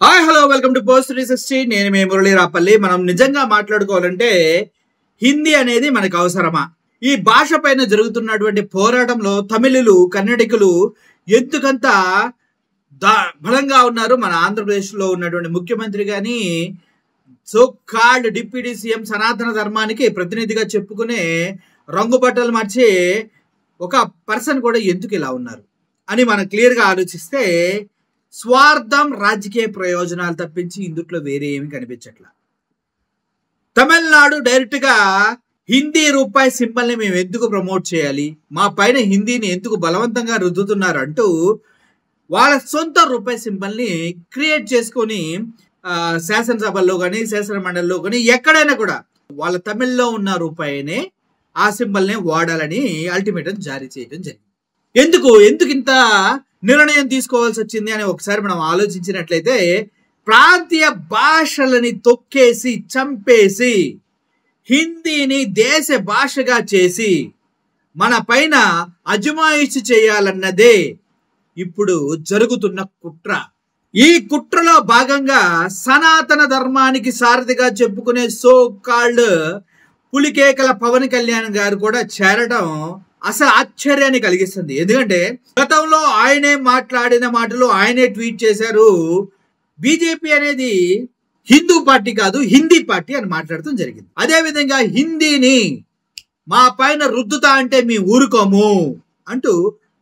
Hi hello welcome to post 360. నేను మీ మురళీ రాపల్లి. మనం నిజంగా మాట్లాడుకోవాలంటే హిందీ అనేది మనకు అవసరమా? ఈ భాష పైన జరుగుతున్నటువంటి పోరాటంలో తమిళులు, కన్నడికులు ఎందుకంత బలంగా ఉన్నారు. మన ఆంధ్రప్రదేశ్లో ఉన్నటువంటి ముఖ్యమంత్రి కానీ సో కాల్డ్ డిప్యూటీ సీఎం సనాతన ధర్మానికి ప్రతినిధిగా చెప్పుకునే రంగు బట్టలు మార్చే ఒక పర్సన్ కూడా ఎందుకు ఇలా ఉన్నారు అని మనం క్లియర్గా ఆలోచిస్తే స్వార్థం, రాజకీయ ప్రయోజనాలు తప్పించి ఇందుట్లో వేరే ఏమి కనిపించట్లా. తమిళనాడు డైరెక్ట్ గా హిందీ రూపాయి సింబల్ ని మేము ఎందుకు ప్రమోట్ చేయాలి, మా పైన హిందీని ఎందుకు బలవంతంగా రుద్దుతున్నారు అంటూ వాళ్ళ సొంత రూపాయి సింబల్ ని క్రియేట్ చేసుకొని శాసనసభల్లో కానీ శాసన మండలిలో కానీ ఎక్కడైనా కూడా వాళ్ళ తమిళ్లో ఉన్న రూపాయినే ఆ సింబల్ నే వాడాలని అల్టిమేటం జారీ చేయడం జరిగింది. ఎందుకు ఇంత నిర్ణయం తీసుకోవాల్సి వచ్చింది అని ఒకసారి మనం ఆలోచించినట్లయితే, ప్రాంతీయ భాషలని తొక్కేసి చంపేసి హిందీని దేశ భాషగా చేసి మన పైన అజమాయిషి చేయాలన్నదే ఇప్పుడు జరుగుతున్న కుట్ర. ఈ కుట్రలో భాగంగా సనాతన ధర్మానికి సారథిగా చెప్పుకునే సో కాల్డ్ పులికేకల పవన్ కళ్యాణ్ గారు కూడా చేరడం అసలు ఆశ్చర్యాన్ని కలిగిస్తుంది. ఎందుకంటే గతంలో ఆయనే మాట్లాడిన మాటలు ఆయనే ట్వీట్ చేశారు. బీజేపీ అనేది హిందూ పార్టీ కాదు, హిందీ పార్టీ అని మాట్లాడటం జరిగింది. అదే విధంగా హిందీని మా పైన రుద్దుతా అంటే మీ ఊరుకోము అంటూ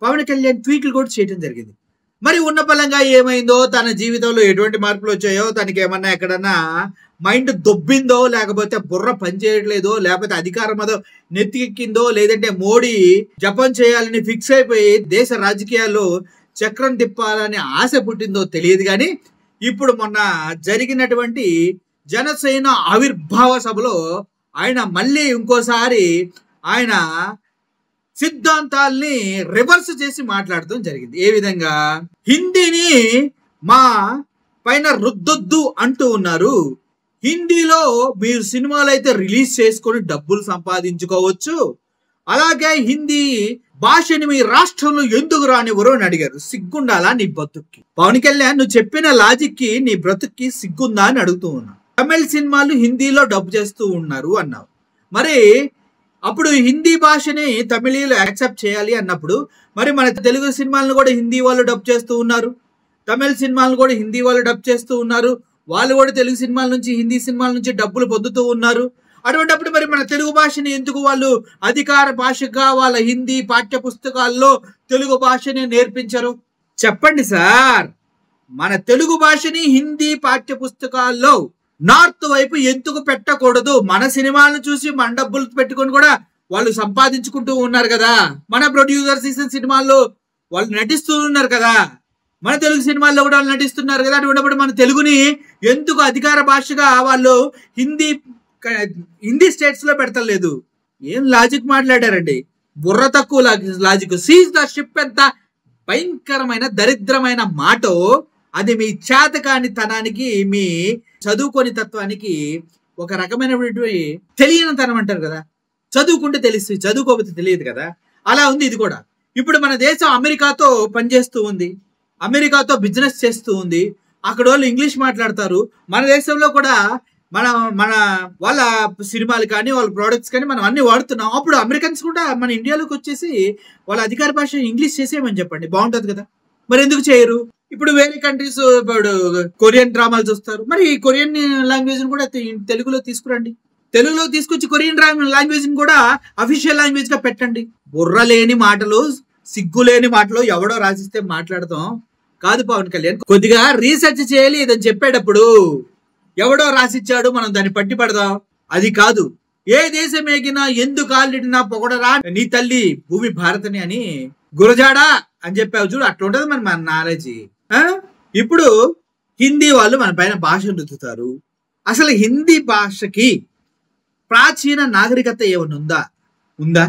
పవన్ కళ్యాణ్ ట్వీట్లు కూడా చేయడం జరిగింది. మరి ఉన్న బలంగా ఏమైందో, తన జీవితంలో ఎటువంటి మార్పులు వచ్చాయో, తనకి ఏమన్నా ఎక్కడన్నా మైండ్ దొబ్బిందో, లేకపోతే బుర్ర పనిచేయట్లేదో, లేకపోతే అధికారం అదో నెత్తికెక్కిందో, లేదంటే మోడీ జపం చేయాలని ఫిక్స్ అయిపోయి దేశ రాజకీయాల్లో చక్రం తిప్పాలని ఆశ పుట్టిందో తెలియదు. కానీ ఇప్పుడు మొన్న జరిగినటువంటి జనసేన ఆవిర్భావ సభలో ఆయన మళ్ళీ ఇంకోసారి ఆయన సిద్ధాంతాల్ని రివర్స్ చేసి మాట్లాడటం జరిగింది. ఏ విధంగా? హిందీని మా పైన రుద్దొద్దు అంటూ ఉన్నారు. హిందీలో మీరు సినిమాలు అయితే రిలీజ్ చేసుకొని డబ్బులు సంపాదించుకోవచ్చు, అలాగే హిందీ భాషని మీ రాష్ట్రంలో ఎందుకు రానివ్వరు అని అడిగారు. సిగ్గుండాలా నీ బ్రతుక్కి? పవన్ కళ్యాణ్, నువ్వు చెప్పిన లాజిక్ కి నీ బ్రతుక్కి సిగ్గుందా అని అడుగుతూ ఉన్నా. తమిళ సినిమాలు హిందీలో డబ్ చేస్తూ ఉన్నారు అన్నావు. మరి అప్పుడు హిందీ భాషని తమిళీలు యాక్సెప్ట్ చేయాలి అన్నప్పుడు మరి మన తెలుగు సినిమాలను కూడా హిందీ వాళ్ళు డబ్ చేస్తూ ఉన్నారు, తమిళ సినిమాలను కూడా హిందీ వాళ్ళు డబ్ చేస్తూ ఉన్నారు, వాళ్ళు కూడా తెలుగు సినిమాల నుంచి హిందీ సినిమాల నుంచి డబ్బులు పొందుతూ ఉన్నారు. అటువంటిప్పుడు మరి మన తెలుగు భాషని ఎందుకు వాళ్ళు అధికార భాషగా వాళ్ళ హిందీ పాఠ్య పుస్తకాల్లో తెలుగు భాషని నేర్పించరు? చెప్పండి సార్. మన తెలుగు భాషని హిందీ పాఠ్య పుస్తకాల్లో నార్త్ వైపు ఎందుకు పెట్టకూడదు? మన సినిమాలను చూసి మన డబ్బులు పెట్టుకొని కూడా వాళ్ళు సంపాదించుకుంటూ ఉన్నారు కదా. మన ప్రొడ్యూసర్స్ తీసిన సినిమాల్లో వాళ్ళు నటిస్తూ ఉన్నారు కదా, మన తెలుగు సినిమాల్లో కూడా వాళ్ళు నటిస్తున్నారు కదా. అటువంటిప్పుడు మన తెలుగుని ఎందుకు అధికార భాషగా వాళ్ళు హిందీ స్టేట్స్ లో పెడతలేదు? ఏం లాజిక్ మాట్లాడారండి, బుర్ర తక్కువ లాజిక్. సీజ్ ద షిప్ ఎంత భయంకరమైన దరిద్రమైన మాటో అది మీ చేతకాని తనానికి, మీ చదువుకొని తత్వానికి ఒక రకమైనటువంటి తెలియని తనం అంటారు కదా. చదువుకుంటే తెలుస్తుంది, చదువుకోకపోతే తెలియదు కదా. అలా ఉంది ఇది కూడా. ఇప్పుడు మన దేశం అమెరికాతో పనిచేస్తూ ఉంది, అమెరికాతో బిజినెస్ చేస్తూ ఉంది. అక్కడ వాళ్ళు ఇంగ్లీష్ మాట్లాడతారు. మన దేశంలో కూడా మన వాళ్ళ సినిమాలు కానీ వాళ్ళ ప్రోడక్ట్స్ కానీ మనం అన్ని వాడుతున్నాం. అప్పుడు అమెరికన్స్ కూడా మన ఇండియాలోకి వచ్చేసి వాళ్ళ అధికార భాష ఇంగ్లీష్ చేసేయమని చెప్పండి, బాగుంటుంది కదా. మరి ఎందుకు చేయరు? ఇప్పుడు వేరే కంట్రీస్ ఇప్పుడు కొరియన్ డ్రామాలు చూస్తారు, మరి కొరియన్ లాంగ్వేజ్ కూడా తెలుగులో తీసుకురండి. తెలుగులో తీసుకొచ్చి కొరియన్ లాంగ్వేజ్ కూడా అఫీషియల్ లాంగ్వేజ్ గా పెట్టండి. బుర్ర లేని మాటలు, సిగ్గు లేని మాటలు ఎవడో రాసిస్తే మాట్లాడతాం కాదు పవన్ కళ్యాణ్. కొద్దిగా రీసెర్చ్ చేయాలి. ఇదని చెప్పేటప్పుడు ఎవడో రాసిచ్చాడు మనం దాన్ని పట్టి పడదాం, అది కాదు. ఏ దేశం ఏగినా ఎందుకు కాలిడినా పొగడరా నీ తల్లి భూమి భారతని అని గురజాడా అని చెప్పావు చూడు, అట్లా ఉంటది మన నాలెడ్జ్. ఇప్పుడు హిందీ వాళ్ళు మన పైన భాషను రుద్దుతారు. అసలు హిందీ భాషకి ప్రాచీన నాగరికత ఏమన్నా ఉందా?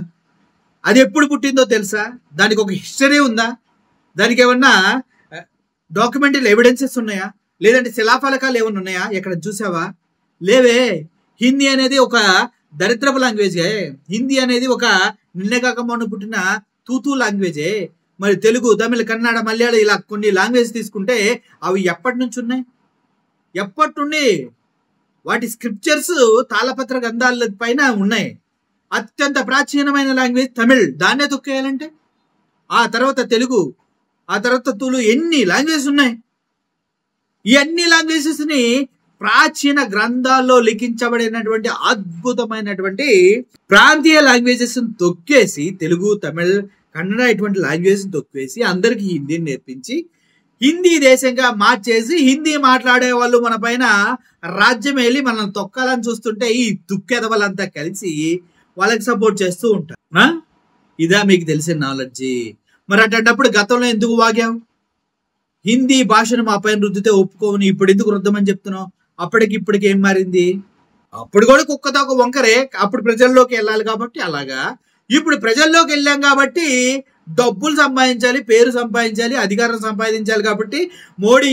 అది ఎప్పుడు పుట్టిందో తెలుసా? దానికి ఒక హిస్టరీ ఉందా? దానికి ఏమన్నా డాక్యుమెంటరీ ఎవిడెన్సెస్ ఉన్నాయా? లేదంటే శిలాఫలకాలు ఏమన్నా ఉన్నాయా? ఎక్కడ చూసావా? లేవే. హిందీ అనేది ఒక దరిద్రపు లాంగ్వేజే. హిందీ అనేది ఒక నిన్నగాకమోన పుట్టిన తూతూ లాంగ్వేజే. మరి తెలుగు, తమిళ, కన్నడ, మలయాళం ఇలా కొన్ని లాంగ్వేజ్ తీసుకుంటే అవి ఎప్పటి నుంచి ఉన్నాయి? ఎప్పటి నుండి వాటి స్క్రిప్చర్స్ తాళపత్ర గ్రంథాల పైన ఉన్నాయి. అత్యంత ప్రాచీనమైన లాంగ్వేజ్ తమిళ్, దాన్నే తొక్కేయాలంటే? ఆ తర్వాత తెలుగు, ఆ తర్వాత తులు, ఎన్ని లాంగ్వేజెస్ ఉన్నాయి. ఈ అన్ని లాంగ్వేజెస్ ని ప్రాచీన గ్రంథాల్లో లిఖించబడినటువంటి అద్భుతమైనటువంటి ప్రాంతీయ లాంగ్వేజెస్ తొక్కేసి, తెలుగు, తమిళ్, కన్నడ ఇటువంటి లాంగ్వేజెస్ తొక్కేసి అందరికి హిందీని నేర్పించి హిందీ దేశంగా మార్చేసి హిందీ మాట్లాడే వాళ్ళు మన పైన రాజ్యం వెళ్ళి మనం తొక్కాలని చూస్తుంటే ఈ తుక్కెదవలంతా కలిసి వాళ్ళకి సపోర్ట్ చేస్తూ ఉంటారు. ఇదా మీకు తెలిసిన నాలెడ్జి? మరి అటువంటిప్పుడు గతంలో ఎందుకు వాగావు? హిందీ భాషను మా పైన రుద్దితే ఒప్పుకోని ఇప్పుడు ఎందుకు రుద్దమని చెప్తున్నావు? అప్పటికి ఇప్పటికి ఏం మారింది? అప్పుడు కూడా కుక్కతో ఒక వంకరే. అప్పుడు ప్రజల్లోకి వెళ్ళాలి కాబట్టి అలాగా. ఇప్పుడు ప్రజల్లోకి వెళ్ళాం కాబట్టి డబ్బులు సంపాదించాలి, పేరు సంపాదించాలి, అధికారం సంపాదించాలి కాబట్టి మోడీ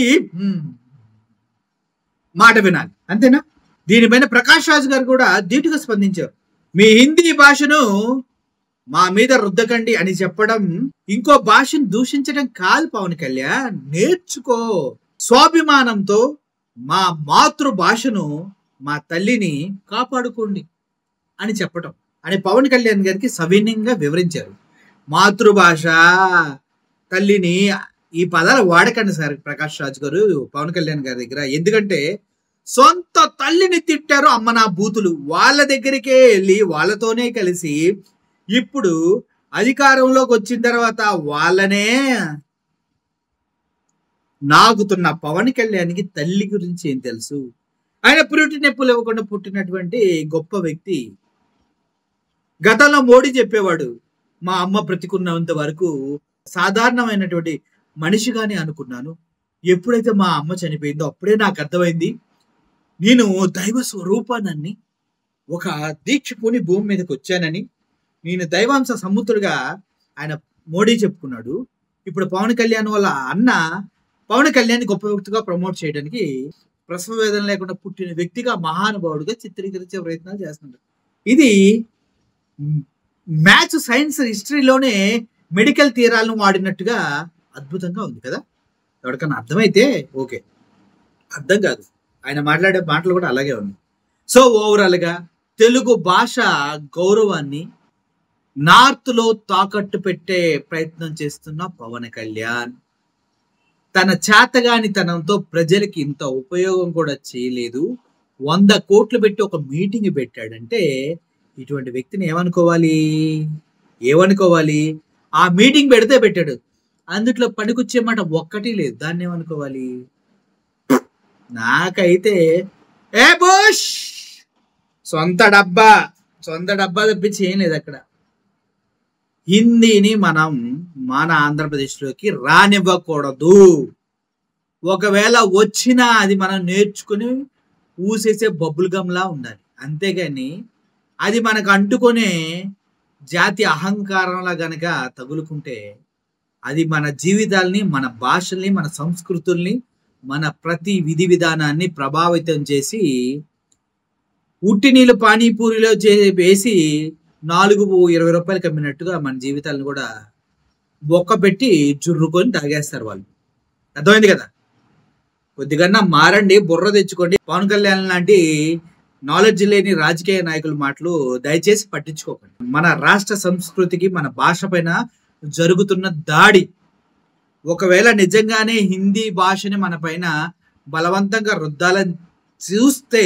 మాట వినాలి, అంతేనా? దీనిపైన ప్రకాష్ రాజ్ గారు కూడా ధీటుగా స్పందించారు. మీ హిందీ భాషను మా మీద రుద్దకండి అని చెప్పడం ఇంకో భాషను దూషించడం కాదు పవన్ కళ్యాణ్. నేర్చుకో, స్వాభిమానంతో మా మాతృభాషను, మా తల్లిని కాపాడుకోండి అని చెప్పటం అని పవన్ కళ్యాణ్ గారికి సవినయంగా వివరించారు. మాతృభాష, తల్లిని, ఈ పదాలు వాడకండి సార్ ప్రకాష్ రాజ్ గారు పవన్ కళ్యాణ్ గారి దగ్గర. ఎందుకంటే సొంత తల్లిని తిట్టారు అమ్మ నా బూతులు. వాళ్ళ దగ్గరికే వెళ్ళి వాళ్ళతోనే కలిసి ఇప్పుడు అధికారంలోకి వచ్చిన తర్వాత వాళ్ళనే నాగుతున్న పవన్ కళ్యాణ్కి తల్లి గురించి ఏం తెలుసు? ఆయన పురిటి నొప్పులు ఇవ్వకుండా పుట్టినటువంటి గొప్ప వ్యక్తి. గతంలో మోడీ చెప్పేవాడు, మా అమ్మ బ్రతికున్నంత వరకు సాధారణమైనటువంటి మనిషిగానే అనుకున్నాను. ఎప్పుడైతే మా అమ్మ చనిపోయిందో అప్పుడే నాకు అర్థమైంది నేను దైవ స్వరూపాన్ని, ఒక దీక్ష పూని భూమి మీదకి వచ్చానని, నేను దైవాంశ సముద్రుడుగా ఆయన మోడీ చెప్పుకున్నాడు. ఇప్పుడు పవన్ కళ్యాణ్ వాళ్ళ అన్న పవన్ కళ్యాణ్ గొప్ప వ్యక్తిగా ప్రమోట్ చేయడానికి ప్రసవ వేదన లేకుండా పుట్టిన వ్యక్తిగా, మహానుభావుడిగా చిత్రీకరించే ప్రయత్నాలు చేస్తున్నారు. ఇది మ్యాథ్స్, సైన్స్, హిస్టరీలోనే మెడికల్ తీరాలను వాడినట్టుగా అద్భుతంగా ఉంది కదా. ఎవరికన్నా అర్థమైతే ఓకే, అర్థం కాదు. ఆయన మాట్లాడే మాటలు కూడా అలాగే ఉన్నాయి. సో ఓవరాల్గా తెలుగు భాష గౌరవాన్ని నార్త్లో తాకట్టు పెట్టే ప్రయత్నం చేస్తున్న పవన్ కళ్యాణ్ తన చేతగానితనంతో ప్రజలకి ఇంత ఉపయోగం కూడా చేయలేదు. 100 కోట్లు పెట్టి ఒక మీటింగ్ పెట్టాడంటే ఇటువంటి వ్యక్తిని ఏమనుకోవాలి? ఆ మీటింగ్ పెడితే పెట్టాడు, అందుట్లో పనికొచ్చే మాట ఒక్కటి లేదు, దాన్ని ఏమనుకోవాలి? నాకైతే ఏ బుష్ సొంత డబ్బా తప్పించి ఏం లేదు అక్కడ. హిందీని మనం మన ఆంధ్రప్రదేశ్లోకి రానివ్వకూడదు. ఒకవేళ వచ్చినా అది మనం నేర్చుకుని ఊసేసే బబుల్ గమ్లా ఉండాలి, అంతేగాని అది మనకు అంటుకునే జాతి అహంకారంలా గనక తగులుకుంటే అది మన జీవితాల్ని, మన భాషల్ని, మన సంస్కృతుల్ని, మన ప్రతి విధి విధానాన్ని ప్రభావితం చేసి ఉట్టి నీళ్ళు పానీపూరిలో వేసి 4-20 రూపాయలు అమ్మినట్టుగా మన జీవితాలను కూడా బొక్క పెట్టి జుర్రుకొని తాగేస్తారు వాళ్ళు. అర్థమైంది కదా? కొద్దిగా మారండి, బుర్ర తెచ్చుకోండి. పవన్ కళ్యాణ్ లాంటి నాలెడ్జ్ లేని రాజకీయ నాయకుల మాటలు దయచేసి పట్టించుకోకండి. మన రాష్ట్ర సంస్కృతికి, మన భాష పైన జరుగుతున్న దాడి, ఒకవేళ నిజంగానే హిందీ భాషని మన పైన బలవంతంగా రుద్దాలని చూస్తే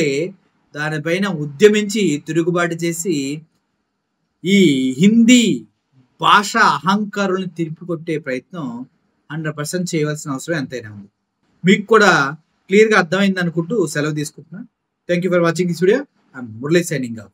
దానిపైన ఉద్యమించి తిరుగుబాటు చేసి ఈ హిందీ భాష అహంకారులను తిరిపికొట్టే ప్రయత్నం 100% చేయవలసిన అవసరం ఎంతైనా ఉంది. మీకు కూడా క్లియర్గా అర్థమైంది అనుకుంటూ సెలవు తీసుకుంటున్నాను. Thank you for watching this video. I'm Murali signing off.